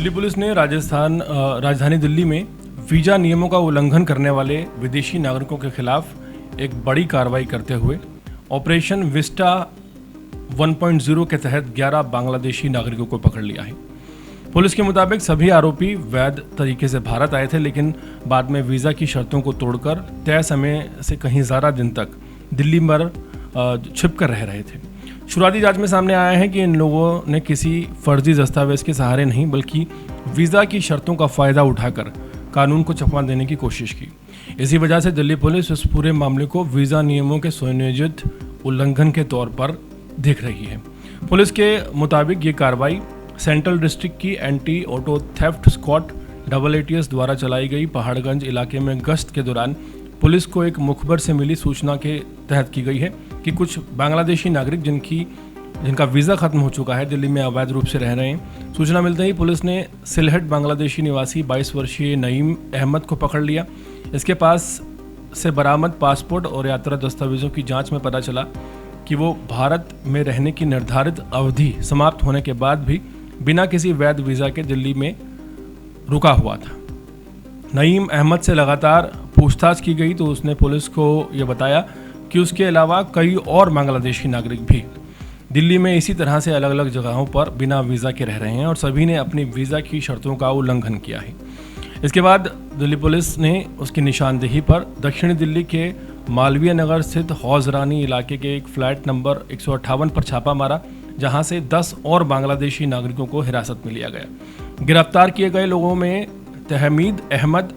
Delhi police ने राजधानी दिल्ली में वीज़ा नियमों का उल्लंघन करने वाले विदेशी नागरिकों के खिलाफ एक बड़ी कार्रवाई करते हुए ऑपरेशन विस्टा 1.0 के तहत 11 बांग्लादेशी नागरिकों को पकड़ लिया है। पुलिस के मुताबिक सभी आरोपी वैध तरीके से भारत आए थे, लेकिन बाद में वीज़ा की शर्तों को तोड़कर तय समय से कहीं ज़्यादा दिन तक दिल्ली में छिप कर रह रहे थे। शुरुआती जांच में सामने आया है कि इन लोगों ने किसी फर्जी दस्तावेज के सहारे नहीं बल्कि वीज़ा की शर्तों का फ़ायदा उठाकर कानून को चकमा देने की कोशिश की। इसी वजह से दिल्ली पुलिस इस पूरे मामले को वीज़ा नियमों के सुनियोजित उल्लंघन के तौर पर देख रही है। पुलिस के मुताबिक ये कार्रवाई सेंट्रल डिस्ट्रिक्ट की anti auto theft squad AATS द्वारा चलाई गई पहाड़गंज इलाके में गश्त के दौरान पुलिस को एक मुखबर से मिली सूचना के तहत की गई है कि कुछ बांग्लादेशी नागरिक जिनका वीज़ा खत्म हो चुका है दिल्ली में अवैध रूप से रह रहे हैं। सूचना मिलते ही पुलिस ने सिलहट बांग्लादेशी निवासी 22 वर्षीय नईम अहमद को पकड़ लिया। इसके पास से बरामद पासपोर्ट और यात्रा दस्तावेजों की जांच में पता चला कि वो भारत में रहने की निर्धारित अवधि समाप्त होने के बाद भी बिना किसी वैध वीज़ा के दिल्ली में रुका हुआ था। नईम अहमद से लगातार पूछताछ की गई तो उसने पुलिस को ये बताया कि उसके अलावा कई और बांग्लादेशी नागरिक भी दिल्ली में इसी तरह से अलग अलग जगहों पर बिना वीज़ा के रह रहे हैं और सभी ने अपनी वीज़ा की शर्तों का उल्लंघन किया है। इसके बाद दिल्ली पुलिस ने उसकी निशानदेही पर दक्षिणी दिल्ली के मालवीय नगर स्थित हौज रानी इलाके के एक फ्लैट नंबर 158 पर छापा मारा, जहां से 10 और बांग्लादेशी नागरिकों को हिरासत में लिया गया। गिरफ्तार किए गए लोगों में तहमीद अहमद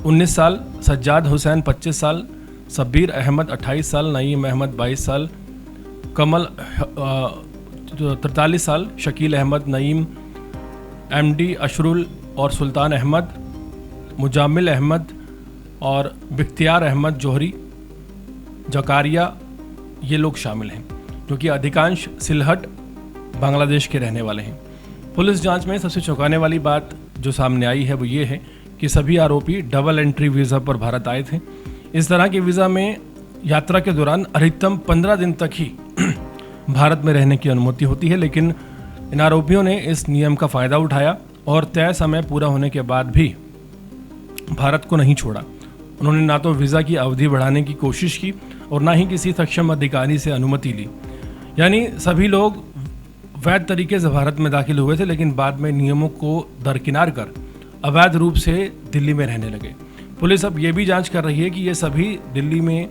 19 साल, सज्जाद हुसैन 25 साल, शब्बीर अहमद 28 साल, नईम अहमद 22 साल, कमल 43 साल, शकील अहमद, नईम, MD अशरुल और सुल्तान अहमद, मुजामिल अहमद और बिख्तियार अहमद जोहरी, जकारिया, ये लोग शामिल हैं, क्योंकि अधिकांश सिलहट बांग्लादेश के रहने वाले हैं। पुलिस जांच में सबसे चौंकाने वाली बात जो सामने आई है वो ये है कि सभी आरोपी डबल एंट्री वीज़ा पर भारत आए थे। इस तरह के वीज़ा में यात्रा के दौरान अधिकतम 15 दिन तक ही भारत में रहने की अनुमति होती है, लेकिन इन आरोपियों ने इस नियम का फ़ायदा उठाया और तय समय पूरा होने के बाद भी भारत को नहीं छोड़ा। उन्होंने ना तो वीज़ा की अवधि बढ़ाने की कोशिश की और ना ही किसी सक्षम अधिकारी से अनुमति ली। यानी सभी लोग वैध तरीके से भारत में दाखिल हुए थे, लेकिन बाद में नियमों को दरकिनार कर अवैध रूप से दिल्ली में रहने लगे। पुलिस अब ये भी जांच कर रही है कि ये सभी दिल्ली में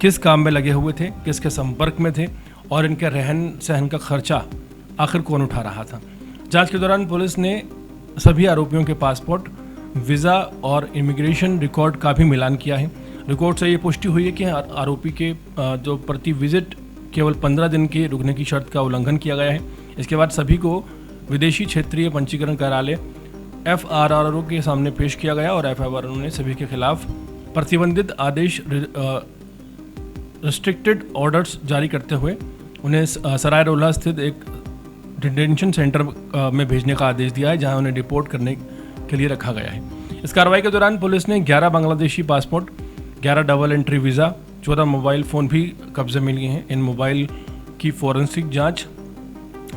किस काम में लगे हुए थे, किसके संपर्क में थे और इनके रहन सहन का खर्चा आखिर कौन उठा रहा था। जांच के दौरान पुलिस ने सभी आरोपियों के पासपोर्ट, वीज़ा और इमिग्रेशन रिकॉर्ड का भी मिलान किया है। रिकॉर्ड से ये पुष्टि हुई है कि आरोपी के जो प्रति विजिट केवल 15 दिन के रुकने की शर्त का उल्लंघन किया गया है। इसके बाद सभी को विदेशी क्षेत्रीय पंजीकरण कार्यालय FRRO के सामने पेश किया गया और FRRO ने सभी के खिलाफ प्रतिबंधित आदेश रिस्ट्रिक्टेड ऑर्डर्स जारी करते हुए उन्हें सराय रोला स्थित एक डिटेंशन सेंटर में भेजने का आदेश दिया है, जहां उन्हें डिपोर्ट करने के लिए रखा गया है। इस कार्रवाई के दौरान पुलिस ने 11 Bangladeshi passport, 11 double entry visa, 14 mobile phone भी कब्जे में लिए हैं। इन मोबाइल की फॉरेंसिक जांच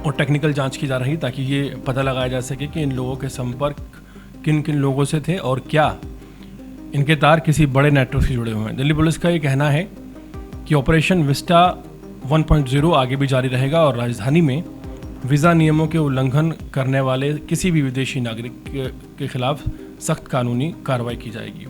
और टेक्निकल जांच की जा रही ताकि ये पता लगाया जा सके कि इन लोगों के संपर्क किन किन लोगों से थे और क्या इनके तार किसी बड़े नेटवर्क से जुड़े हुए हैं। दिल्ली पुलिस का ये कहना है कि ऑपरेशन विस्टा 1.0 आगे भी जारी रहेगा और राजधानी में वीज़ा नियमों के उल्लंघन करने वाले किसी भी विदेशी नागरिक के खिलाफ सख्त कानूनी कार्रवाई की जाएगी।